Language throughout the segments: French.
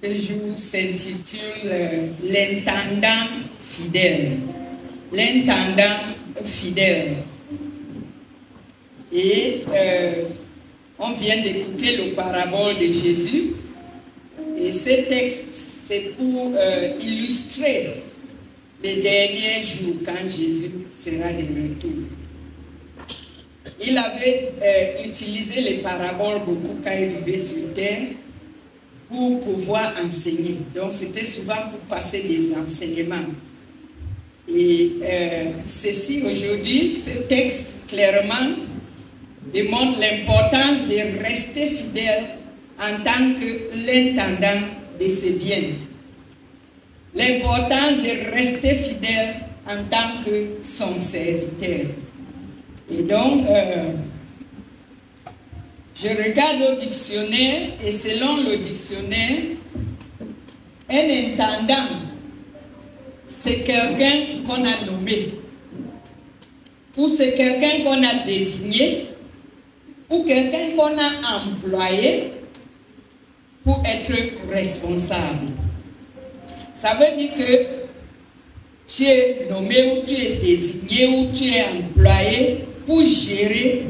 que jour s'intitule l'intendant fidèle. L'intendant fidèle. Et on vient d'écouter le parabole de Jésus. Et ce texte, c'est pour illustrer les derniers jours quand Jésus sera de retour. Il avait utilisé les paraboles beaucoup quand il vivait sur terre pour pouvoir enseigner. Donc c'était souvent pour passer des enseignements. Et ceci aujourd'hui, ce texte clairement démontre l'importance de rester fidèle en tant que l'intendant de ses biens. L'importance de rester fidèle en tant que son serviteur. Et donc, je regarde au dictionnaire et selon le dictionnaire, un intendant, c'est quelqu'un qu'on a nommé, ou c'est quelqu'un qu'on a désigné, ou quelqu'un qu'on a employé pour être responsable. Ça veut dire que tu es nommé ou tu es désigné ou tu es employé pour gérer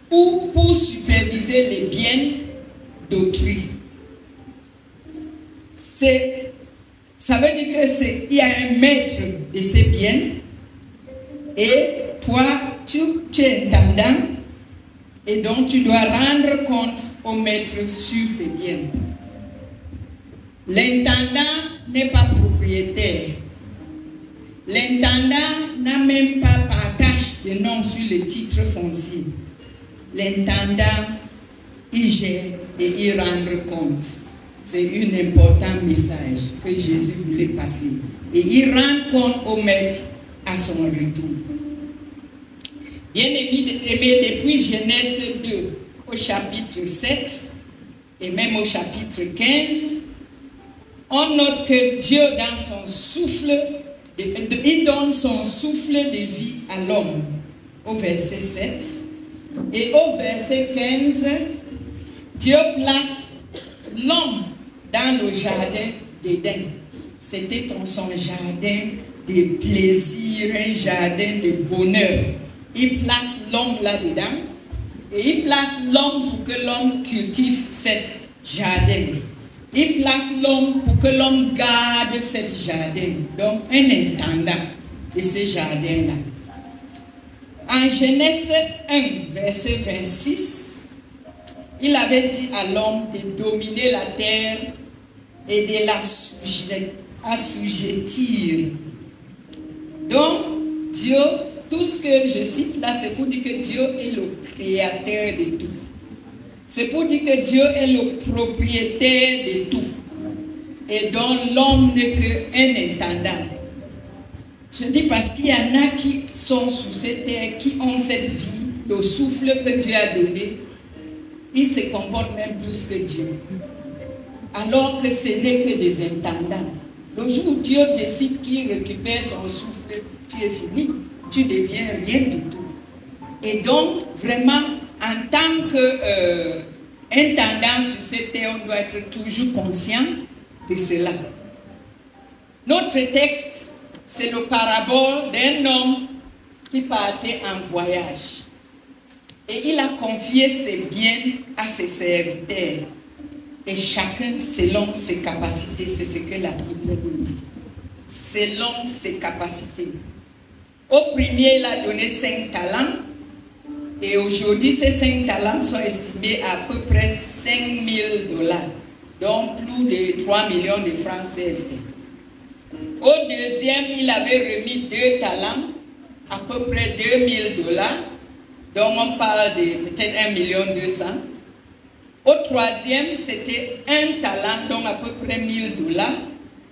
ou pour superviser les biens d'autrui. Ça veut dire qu'il y a un maître de ces biens et toi, tu es intendant et donc tu dois rendre compte au maître sur ces biens. L'intendant n'est pas propriétaire. L'intendant n'a même pas partage de nom sur le titre foncier. L'intendant, il gère et il rend compte. C'est un important message que Jésus voulait passer. Et il rend compte au maître à son retour. Bien aimé, depuis Genèse 2 au chapitre 7 et même au chapitre 15, on note que Dieu, dans son souffle, il donne son souffle de vie à l'homme, au verset 7. Et au verset 15, Dieu place l'homme dans le jardin d'Éden. C'était son jardin de plaisir, un jardin de bonheur. Il place l'homme là-dedans et il place l'homme pour que l'homme cultive cet jardin. Il place l'homme pour que l'homme garde cet jardin. Donc, un intendant de ce jardin-là. En Genèse 1, verset 26, il avait dit à l'homme de dominer la terre et de l'assujettir. Donc, Dieu, tout ce que je cite là, c'est pour dire que Dieu est le créateur de tout. C'est pour dire que Dieu est le propriétaire de tout. Et donc l'homme n'est qu'un intendant. Je dis parce qu'il y en a qui sont sur cette terre, qui ont cette vie, le souffle que Dieu a donné. Ils se comportent même plus que Dieu. Alors que ce n'est que des intendants. Le jour où Dieu décide qu'il récupère son souffle, tu es fini. Tu deviens rien du tout. Et donc, vraiment, en tant qu'intendant sur cette terre, on doit être toujours conscient de cela. Notre texte, c'est le parabole d'un homme qui partait en voyage. Et il a confié ses biens à ses serviteurs. Et chacun selon ses capacités. C'est ce que la Bible nous dit. Selon ses capacités. Au premier, il a donné 5 talents. Et aujourd'hui, ces 5 talents sont estimés à peu près 5 000 $. Donc plus de 3 millions de francs CFA. Au deuxième, il avait remis 2 talents, à peu près 2 000 $. Donc on parle de peut-être 1 200 000. Au troisième, c'était 1 talent, donc à peu près 1 000 $.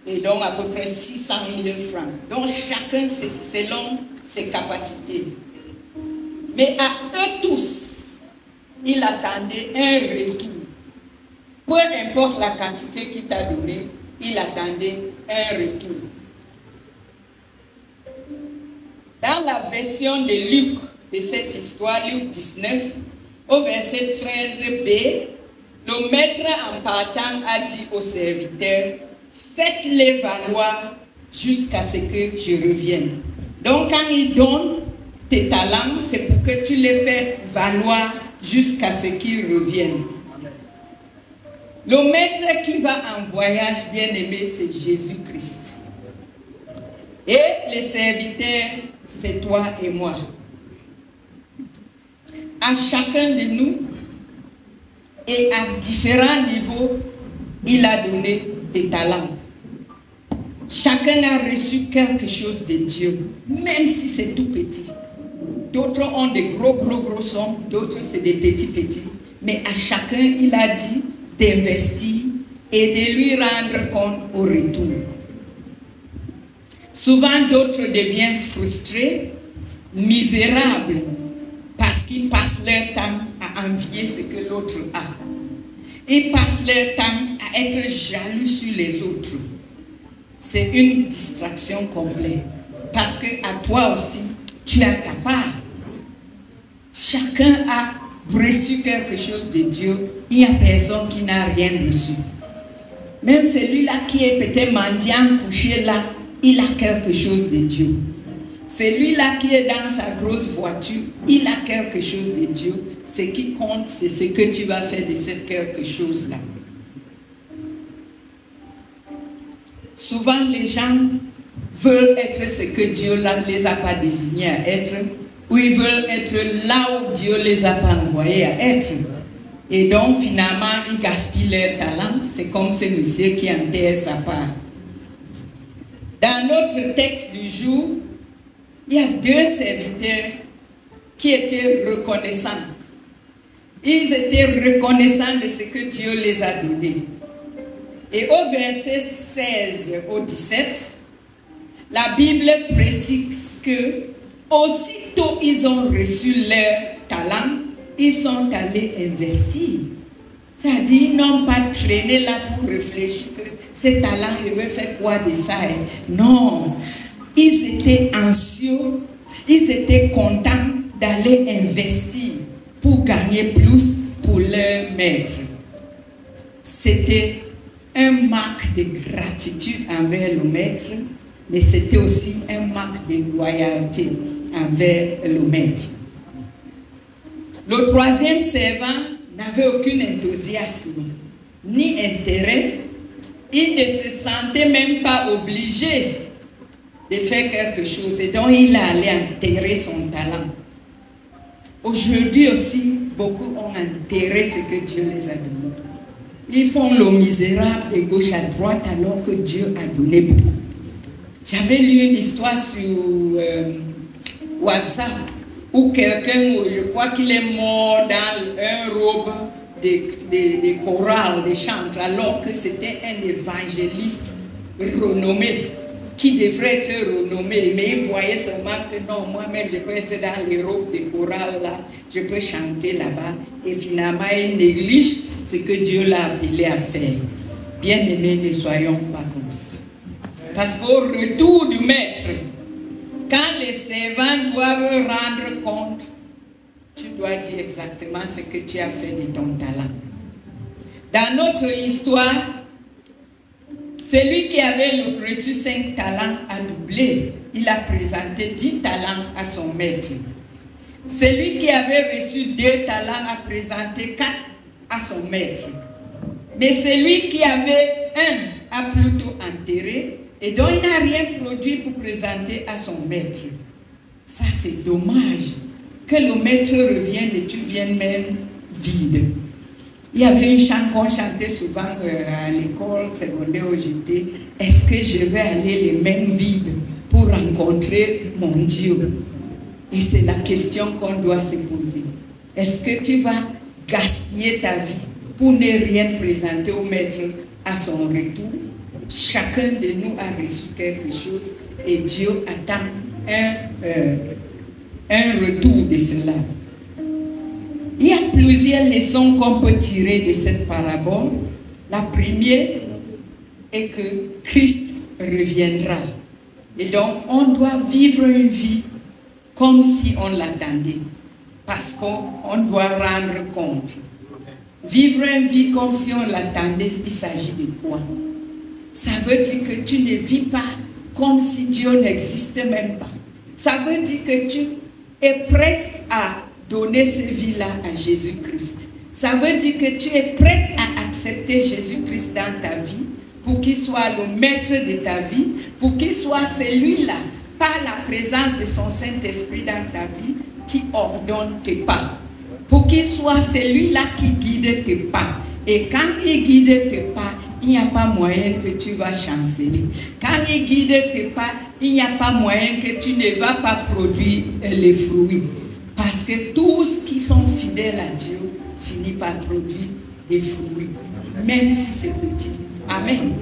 Et donc à peu près 600 000 francs. Donc chacun selon ses capacités. Mais à eux tous, il attendait un retour. Peu importe la quantité qu'il t'a donnée, il attendait un retour. Dans la version de Luc, de cette histoire, Luc 19, au verset 13b, Le maître en partant a dit aux serviteurs, faites-les valoir jusqu'à ce que je revienne. Donc quand il donne tes talents, c'est pour que tu les fais valoir jusqu'à ce qu'ils reviennent. Le maître qui va en voyage, bien aimé, c'est Jésus-Christ. Et les serviteurs, c'est toi et moi. À chacun de nous, et à différents niveaux, il a donné des talents. Chacun a reçu quelque chose de Dieu, même si c'est tout petit. D'autres ont des gros sommes, d'autres c'est des petits. Mais à chacun, il a dit d'investir et de lui rendre compte au retour. Souvent, d'autres deviennent frustrés, misérables, parce qu'ils passent leur temps à envier ce que l'autre a. Ils passent leur temps à être jaloux sur les autres. C'est une distraction complète. Parce que à toi aussi, tu as ta part. Chacun a reçu quelque chose de Dieu. Il n'y a personne qui n'a rien reçu. Même celui-là qui est peut-être mendiant couché là, il a quelque chose de Dieu. Celui-là qui est dans sa grosse voiture, il a quelque chose de Dieu. Ce qui compte, c'est ce que tu vas faire de cette quelque chose-là. Souvent, les gens veulent être ce que Dieu ne les a pas désignés à être, ou ils veulent être là où Dieu ne les a pas envoyés à être. Et donc, finalement, ils gaspillent leur talent. C'est comme ce monsieur qui enterre sa part. Dans notre texte du jour, il y a deux serviteurs qui étaient reconnaissants. Ils étaient reconnaissants de ce que Dieu les a donné. Et au verset 16 au 17, la Bible précise que aussitôt ils ont reçu leur talent, ils sont allés investir. C'est-à-dire, ils n'ont pas traîné là pour réfléchir que ces talents, ils veulent faire quoi de ça? Non, ils étaient anxieux, ils étaient contents d'aller investir pour gagner plus pour leur maître. C'était un marque de gratitude envers le maître, mais c'était aussi un marque de loyauté envers le maître. Le troisième servant n'avait aucun enthousiasme, ni intérêt. Il ne se sentait même pas obligé de faire quelque chose. Et donc, il allait enterrer son talent. Aujourd'hui aussi, beaucoup ont enterré ce que Dieu les a donné. Ils font le misérable de gauche à droite alors que Dieu a donné beaucoup. J'avais lu une histoire sur WhatsApp où quelqu'un, je crois qu'il est mort dans un robe de chorale, de chantre, alors que c'était un évangéliste renommé, qui devrait être renommé, mais il voyait seulement que non, moi-même je peux être dans les robes de chorale là, je peux chanter là-bas, et finalement il néglige ce que Dieu l'a appelé à faire. Bien aimés, ne soyons pas comme ça. Parce qu'au retour du maître, quand les servants doivent rendre compte, tu dois dire exactement ce que tu as fait de ton talent. Dans notre histoire, celui qui avait reçu 5 talents a doublé. Il a présenté 10 talents à son maître. Celui qui avait reçu 2 talents a présenté 4 à son maître. Mais celui qui avait 1 a plutôt enterré et donc il n'a rien produit pour présenter à son maître. Ça, c'est dommage que le maître revienne et tu viennes même vide. Il y avait une chant qu'on chantait souvent à l'école secondaire où j'étais. Est-ce que je vais aller les mains vides pour rencontrer mon Dieu? Et c'est la question qu'on doit se poser. Est-ce que tu vas gaspiller ta vie pour ne rien présenter au maître à son retour? Chacun de nous a reçu quelque chose et Dieu attend un retour de cela. Il y a plusieurs leçons qu'on peut tirer de cette parabole. La première est que Christ reviendra. Et donc, on doit vivre une vie comme si on l'attendait. Parce qu'on doit rendre compte. Vivre une vie comme si on l'attendait, il s'agit de quoi? Ça veut dire que tu ne vis pas comme si Dieu n'existait même pas. Ça veut dire que tu es prête à donner cette vie-là à Jésus-Christ. Ça veut dire que tu es prête à accepter Jésus-Christ dans ta vie pour qu'il soit le maître de ta vie, pour qu'il soit celui-là, par la présence de son Saint-Esprit dans ta vie, qui ordonne tes pas. Pour qu'il soit celui-là qui guide tes pas. Et quand il guide tes pas, il n'y a pas moyen que tu vas chanceler. Quand il guide tes pas, il n'y a pas moyen que tu ne vas pas produire les fruits. Parce que tous qui sont fidèles à Dieu finissent par produire des fruits, même si c'est petit. Amen.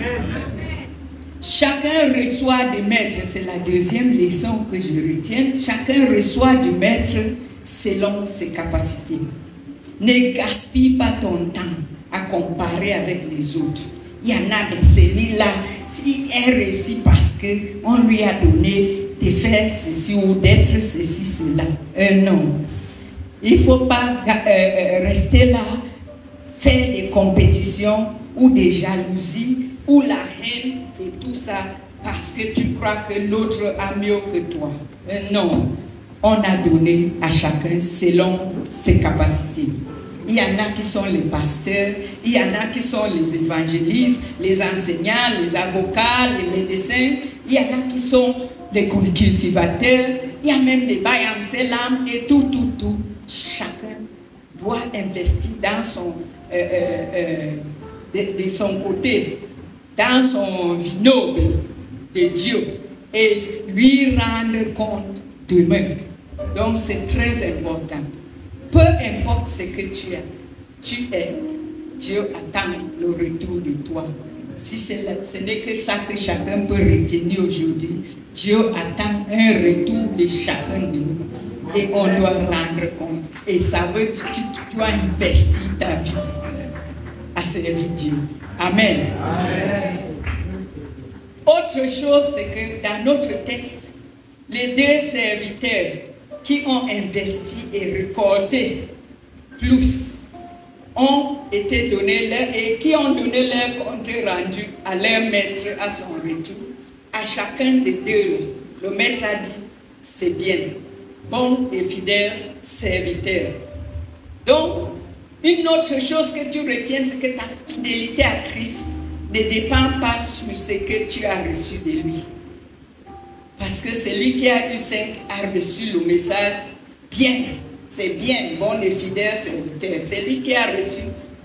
Chacun reçoit du maître, c'est la deuxième leçon que je retiens. Chacun reçoit du maître selon ses capacités. Ne gaspille pas ton temps à comparer avec les autres. Il y en a de celui-là, il est réussi parce qu'on lui a donné de faire ceci ou d'être ceci, cela. Non. Il ne faut pas rester là, faire des compétitions ou des jalousies ou la haine et tout ça parce que tu crois que l'autre a mieux que toi. Non. On a donné à chacun selon ses capacités. Il y en a qui sont les pasteurs, il y en a qui sont les évangélistes, les enseignants, les avocats, les médecins, il y en a qui sont les cultivateurs, il y a même les bayam selam et tout. Chacun doit investir dans son, de son côté, dans son vignoble de Dieu et lui rendre compte demain. Donc c'est très important. Peu importe ce que tu es, Dieu attend le retour de toi. Si ce n'est que ça que chacun peut retenir aujourd'hui, Dieu attend un retour de chacun de nous. Et on doit rendre compte. Et ça veut dire que tu dois investir ta vie à servir Dieu. Amen. Amen. Autre chose, c'est que dans notre texte, les deux serviteurs qui ont investi et récolté plus ont été donnés et qui ont donné leur compte rendu à leur maître à son retour. À chacun des deux, le maître a dit, c'est bien, bon et fidèle serviteur. Donc, une autre chose que tu retiens, c'est que ta fidélité à Christ ne dépend pas sur ce que tu as reçu de lui. Parce que celui qui a eu 5 a reçu le message bien. C'est bien, bon et fidèle serviteur. Celui qui a reçu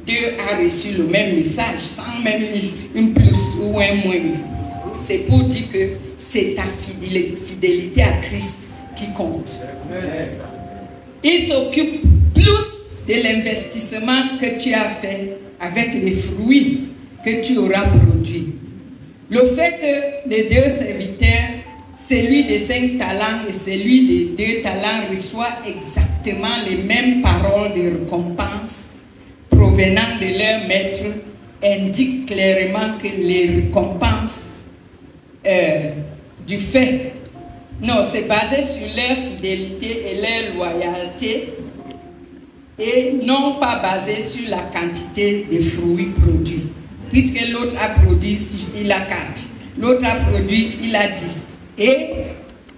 2 a reçu le même message, sans même une plus ou un moins. C'est pour dire que c'est ta fidélité à Christ qui compte. Il s'occupe plus de l'investissement que tu as fait avec les fruits que tu auras produits. Le fait que les 2 serviteurs, celui de 5 talents et celui de 2 talents reçoit exactement les mêmes paroles de récompense provenant de leur maître, indique clairement que les récompenses du fait, non, c'est basé sur leur fidélité et leur loyauté et non pas basé sur la quantité de fruits produits. Puisque l'autre a produit, il a 4, l'autre a produit, il a 10. Et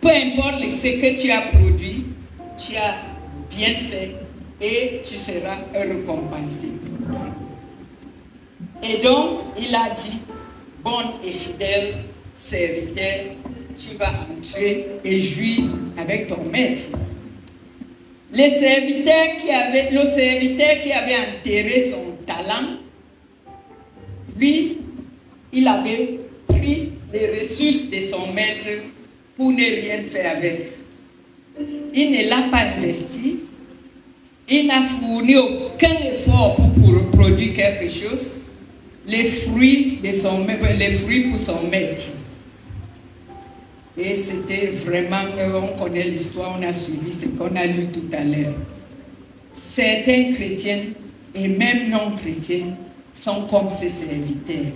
peu importe ce que tu as produit, tu as bien fait et tu seras récompensé. Et donc, il a dit, bon et fidèle serviteur, tu vas entrer et jouir avec ton maître. Le serviteur qui avait enterré son talent, lui, il avait pris les ressources de son maître pour ne rien faire avec. Il ne l'a pas investi. Il n'a fourni aucun effort pour produire quelque chose. Les fruits pour son maître. Et c'était vraiment, on connaît l'histoire, on a suivi ce qu'on a lu tout à l'heure. Certains chrétiens et même non chrétiens sont comme ces serviteurs.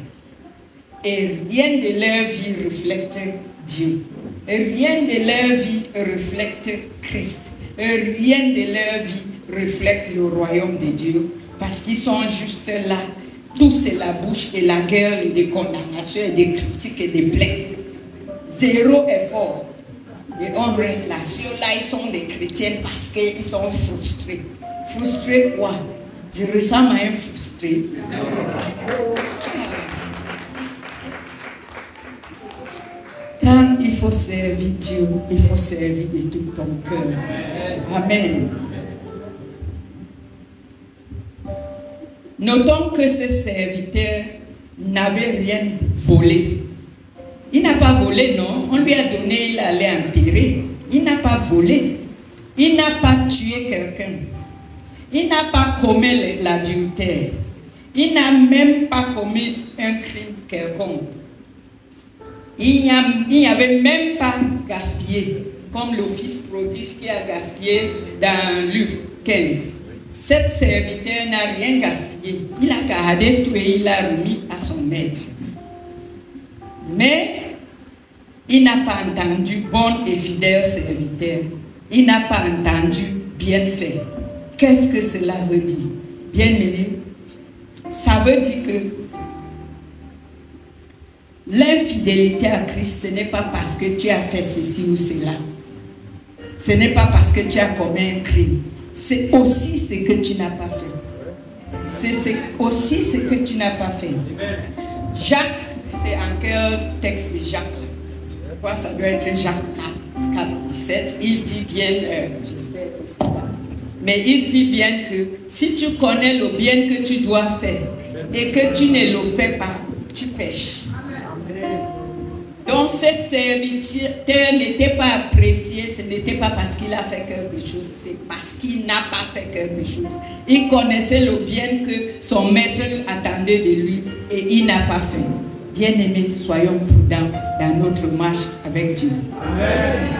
Et rien de leur vie reflète Dieu. Et rien de leur vie reflète Christ. Et rien de leur vie reflète le royaume de Dieu. Parce qu'ils sont juste là. Tout c'est la bouche et la gueule et des condamnations et des critiques et des plaintes. Zéro effort. Et on reste là. Ceux-là, ils sont des chrétiens parce qu'ils sont frustrés. Frustrés quoi? Je ressemble à un frustré. Quand il faut servir Dieu, il faut servir de tout ton cœur. Amen. Notons que ce serviteur n'avait rien volé. Il n'a pas volé, non. On lui a donné, il allait enterrer. Il n'a pas volé. Il n'a pas tué quelqu'un. Il n'a pas commis l'adultère. Il n'a même pas commis un crime quelconque. Il n'y avait même pas gaspillé, comme le fils prodige qui a gaspillé dans Luc 15. Cet serviteur n'a rien gaspillé. Il a gardé tout et il l'a remis à son maître. Mais il n'a pas entendu bon et fidèle serviteur. Il n'a pas entendu bien fait. Qu'est-ce que cela veut dire? Bien-aimé, ça veut dire que l'infidélité à Christ, ce n'est pas parce que tu as fait ceci ou cela. Ce n'est pas parce que tu as commis un crime. C'est aussi ce que tu n'as pas fait. C'est aussi ce que tu n'as pas fait. Jacques, c'est en quel texte de Jacques là? Je crois que ça doit être Jacques 4, 17. Il dit bien, j'espère que c'est là. Mais il dit bien que si tu connais le bien que tu dois faire et que tu ne le fais pas, tu pêches. Donc, ce serviteur n'était pas apprécié, ce n'était pas parce qu'il a fait quelque chose, c'est parce qu'il n'a pas fait quelque chose. Il connaissait le bien que son maître attendait de lui et il n'a pas fait. Bien-aimés, soyons prudents dans notre marche avec Dieu. Amen.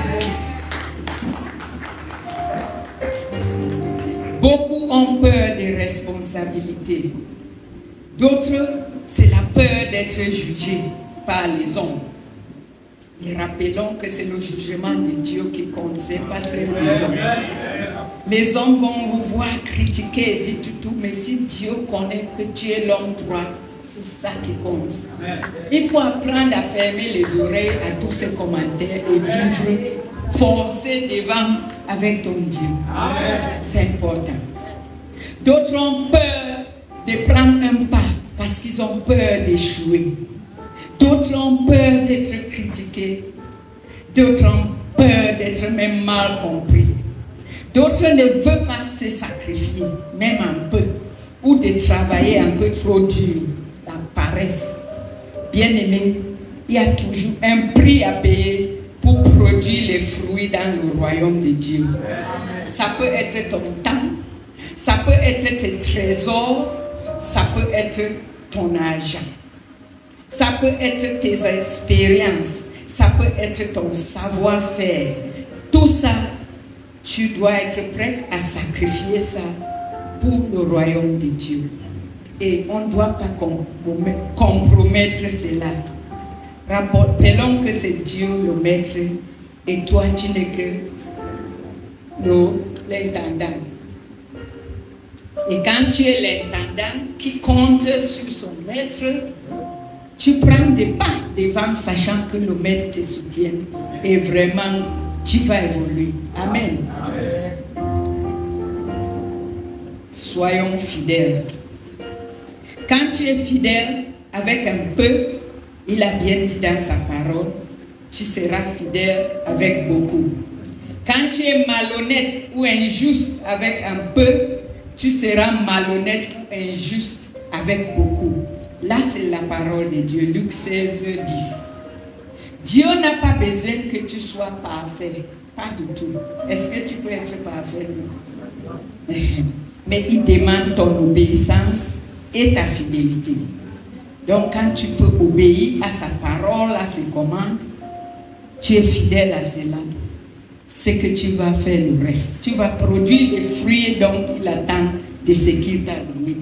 Beaucoup ont peur des responsabilités. D'autres, c'est la peur d'être jugé par les hommes. Et rappelons que c'est le jugement de Dieu qui compte, ce n'est pas celui des hommes. Les hommes vont vous voir critiquer et dire tout, mais si Dieu connaît que tu es l'homme droit, c'est ça qui compte. Il faut apprendre à fermer les oreilles à tous ces commentaires et vivre forcé devant avec ton Dieu. C'est important. D'autres ont peur de prendre un pas parce qu'ils ont peur d'échouer. D'autres ont peur d'être critiqués. D'autres ont peur d'être même mal compris. D'autres ne veulent pas se sacrifier, même un peu, ou de travailler un peu trop dur, la paresse. Bien-aimé, il y a toujours un prix à payer pour produire les fruits dans le royaume de Dieu. Ça peut être ton temps, ça peut être tes trésors, ça peut être ton argent. Ça peut être tes expériences, ça peut être ton savoir-faire. Tout ça, tu dois être prêt à sacrifier ça pour le royaume de Dieu. Et on ne doit pas compromettre cela. Rappelons que c'est Dieu le maître et toi tu n'es que l'intendant. Et quand tu es l'intendant qui compte sur son maître, tu prends des pas devant, sachant que le maître te soutient. Et vraiment, tu vas évoluer. Amen. Soyons fidèles. Quand tu es fidèle avec un peu, il a bien dit dans sa parole, tu seras fidèle avec beaucoup. Quand tu es malhonnête ou injuste avec un peu, tu seras malhonnête ou injuste avec beaucoup. Là, c'est la parole de Dieu, Luc 16, 10. Dieu n'a pas besoin que tu sois parfait, pas du tout. Est-ce que tu peux être parfait? Mais il demande ton obéissance et ta fidélité. Donc, quand tu peux obéir à sa parole, à ses commandes, tu es fidèle à cela, c'est que tu vas faire le reste. Tu vas produire les fruits dont il attend de ce qu'il t'a donné.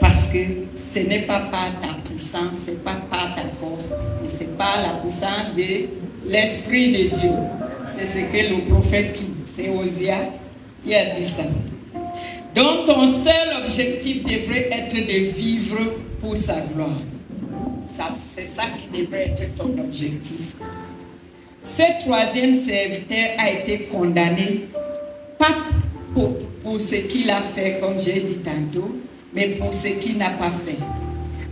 Parce que ce n'est pas par ta puissance, ce n'est pas par ta force, mais c'est par la puissance de l'Esprit de Dieu. C'est ce que le prophète, c'est Osée qui a dit ça. Donc ton seul objectif devrait être de vivre pour sa gloire. C'est ça qui devrait être ton objectif. Ce troisième serviteur a été condamné, pas pour ce qu'il a fait, comme j'ai dit tantôt, mais pour ce qu'il n'a pas fait.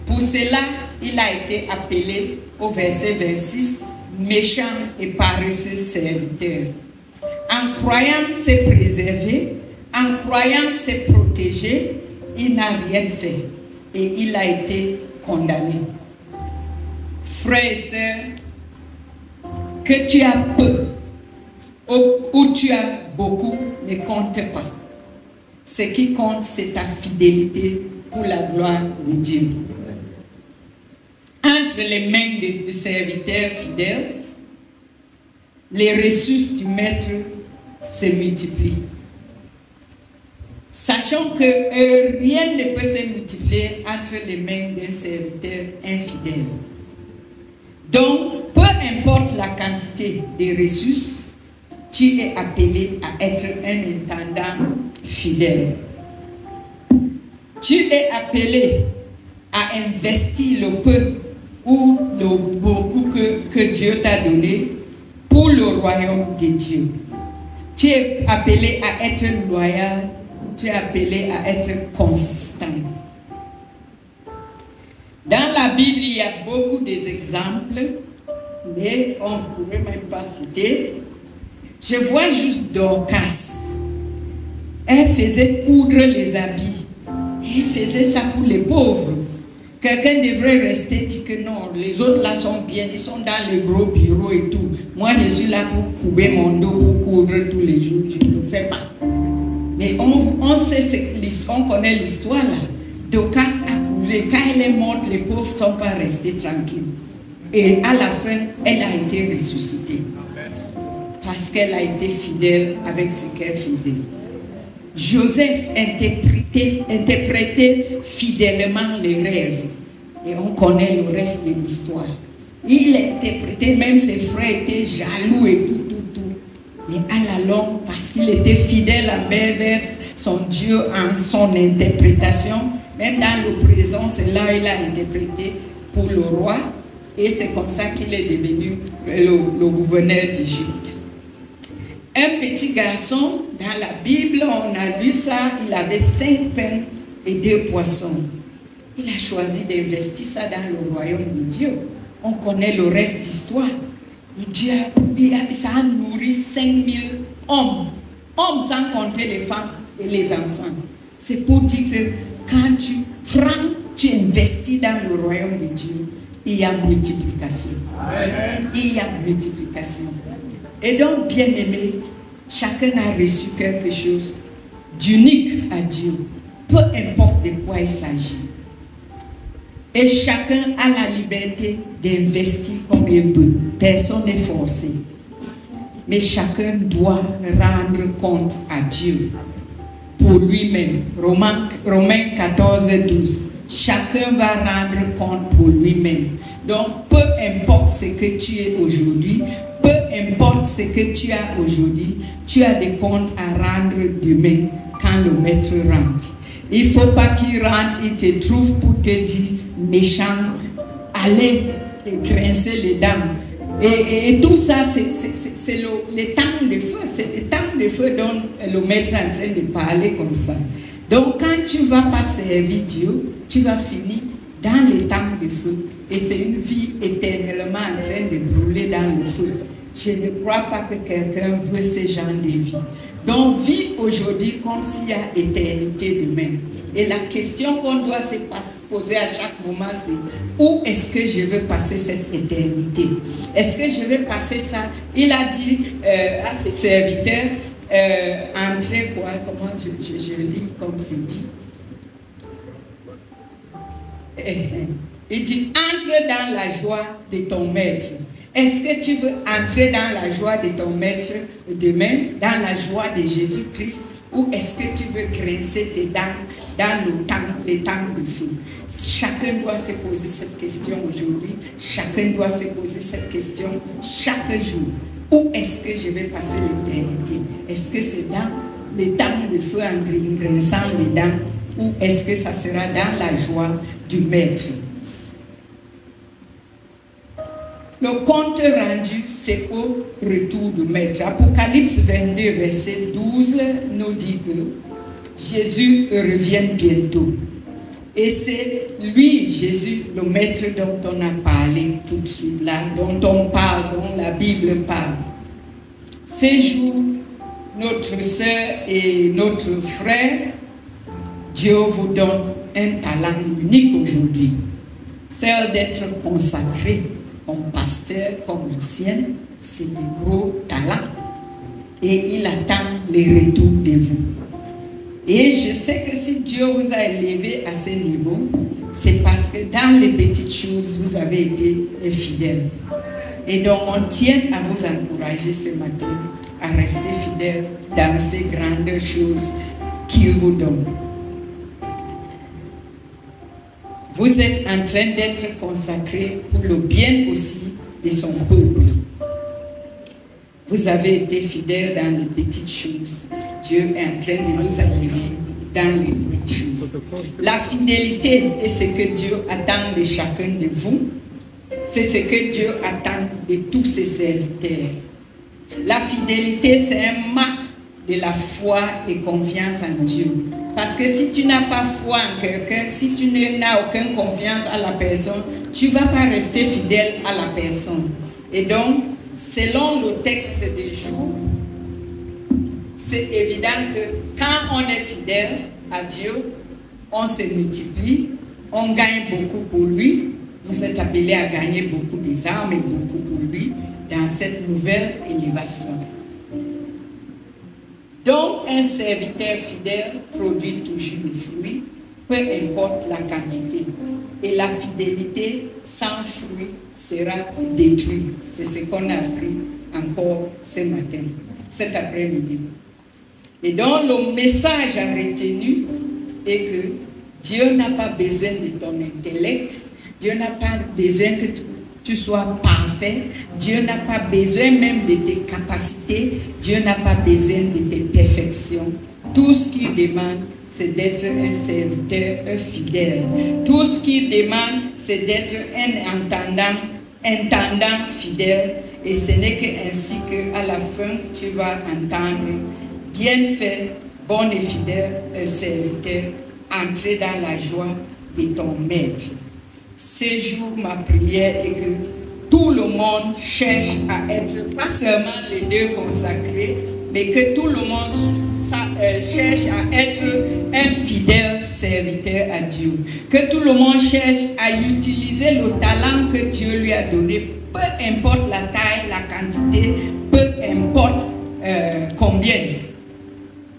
Pour cela, il a été appelé au verset 26, méchant et paresseux serviteur. En croyant se préserver, en croyant se protéger, il n'a rien fait et il a été condamné. Frères et sœurs, que tu as peu ou tu as beaucoup ne compte pas. Ce qui compte, c'est ta fidélité pour la gloire de Dieu. Entre les mains de serviteurs fidèles, les ressources du maître se multiplient. Sachant que rien ne peut se multiplier entre les mains d'un serviteur infidèle. Donc, peu importe la quantité des ressources, tu es appelé à être un intendant fidèle. Tu es appelé à investir le peu ou le beaucoup que Dieu t'a donné pour le royaume de Dieu. Tu es appelé à être loyal, tu es appelé à être consistant. Dans la Bible, il y a beaucoup d'exemples, mais on ne pourrait même pas citer. Je vois juste Dorcas. Elle faisait coudre les habits. Elle faisait ça pour les pauvres. Quelqu'un devrait rester dit que non, les autres là sont bien, ils sont dans les gros bureaux et tout. Moi, je suis là pour couper mon dos, pour coudre tous les jours. Je ne le fais pas. Mais on sait, on connaît l'histoire là. Dorcas a couru. Quand elle est morte, les pauvres ne sont pas restés tranquilles. Et à la fin, elle a été ressuscitée. Parce qu'elle a été fidèle avec ce qu'elle faisait. Joseph interprétait fidèlement les rêves. Et on connaît le reste de l'histoire. Il interprétait, même ses frères étaient jaloux et tout. Mais à la longue, parce qu'il était fidèle envers son Dieu en son interprétation, même dans le présent, c'est là il a interprété pour le roi. Et c'est comme ça qu'il est devenu le gouverneur d'Égypte. Un petit garçon, dans la Bible, on a lu ça, il avait 5 pains et 2 poissons. Il a choisi d'investir ça dans le royaume de Dieu. On connaît le reste d'histoire. Et Dieu, ça a nourri 5000 hommes. Hommes sans compter les femmes et les enfants. C'est pour dire que quand tu prends, tu investis dans le royaume de Dieu, il y a multiplication. Amen. Il y a multiplication. Et donc, bien aimé, chacun a reçu quelque chose d'unique à Dieu, peu importe de quoi il s'agit. Et chacun a la liberté d'investir comme il peut. Personne n'est forcé. Mais chacun doit rendre compte à Dieu pour lui-même. Romains 14, 12. Chacun va rendre compte pour lui-même. Donc, peu importe ce que tu es aujourd'hui, peu importe ce que tu as aujourd'hui, tu as des comptes à rendre demain quand le maître rentre. Il ne faut pas qu'il rentre, il te trouve pour te dire méchant, allez grincer les dents. Et tout ça, c'est le temps de feu. C'est le temps de feu dont le maître est en train de parler comme ça. Donc, quand tu ne vas pas servir Dieu, tu vas finir dans les temps de feu. Et c'est une vie éternellement en train de brûler dans le feu. Je ne crois pas que quelqu'un veut ce genre de vie. Donc, vis aujourd'hui comme s'il y a éternité demain. Et la question qu'on doit se poser à chaque moment, c'est où est-ce que je veux passer cette éternité? Est-ce que je vais passer ça? Il a dit à ses serviteurs, entrez quoi? Comment je lis comme c'est dit? Il dit, entre dans la joie de ton maître. Est-ce que tu veux entrer dans la joie de ton maître demain, dans la joie de Jésus-Christ, ou est-ce que tu veux grincer tes dents dans les temps de feu? Chacun doit se poser cette question aujourd'hui. Chacun doit se poser cette question chaque jour. Où est-ce que je vais passer l'éternité? Est-ce que c'est dans le temps de feu en grinçant les dents, ou est-ce que ça sera dans la joie du maître? Le compte rendu, c'est au retour du maître. Apocalypse 22, verset 12 nous dit que Jésus revient bientôt. Et c'est lui, Jésus, le maître dont on a parlé tout de suite là, dont on parle, dont la Bible parle. Ces jours, notre sœur et notre frère, Dieu vous donne un talent unique aujourd'hui. C'est d'être consacré comme pasteur, comme ancien, c'est des gros talents. Et il attend les retours de vous. Et je sais que si Dieu vous a élevé à ce niveau, c'est parce que dans les petites choses, vous avez été fidèles. Et donc, on tient à vous encourager ce matin à rester fidèles dans ces grandes choses qu'il vous donne. Vous êtes en train d'être consacré pour le bien aussi de son peuple. Vous avez été fidèles dans les petites choses. Dieu est en train de nous élever dans les grandes choses. La fidélité est ce que Dieu attend de chacun de vous. C'est ce que Dieu attend de tous ses serviteurs. La fidélité, c'est un marque de la foi et confiance en Dieu. Parce que si tu n'as pas foi en quelqu'un, si tu n'as aucune confiance à la personne, tu ne vas pas rester fidèle à la personne. Et donc, selon le texte du jour, c'est évident que quand on est fidèle à Dieu, on se multiplie, on gagne beaucoup pour lui. Vous êtes appelés à gagner beaucoup des âmes et beaucoup pour lui dans cette nouvelle élévation. Donc, un serviteur fidèle produit toujours des fruits, peu importe la quantité. Et la fidélité sans fruits sera détruite. C'est ce qu'on a appris encore ce matin, cet après-midi. Et donc, le message à retenir est que Dieu n'a pas besoin de ton intellect, Dieu n'a pas besoin que tu sois parfait, Dieu n'a pas besoin même de tes capacités, Dieu n'a pas besoin de tes perfections. Tout ce qu'il demande, c'est d'être un serviteur, un fidèle. Tout ce qu'il demande, c'est d'être un intendant fidèle. Et ce n'est qu'ainsi qu'à la fin, tu vas entendre, bien fait, bon et fidèle serviteur, entrer dans la joie de ton maître. Ce jour, ma prière est que tout le monde cherche à être, pas seulement les deux consacrés, mais que tout le monde cherche à être un fidèle serviteur à Dieu. Que tout le monde cherche à utiliser le talent que Dieu lui a donné, peu importe la taille, la quantité, peu importe combien.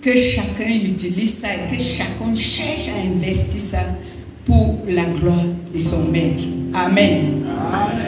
Que chacun utilise ça et que chacun cherche à investir ça pour la gloire de son maître. Amen. Amen.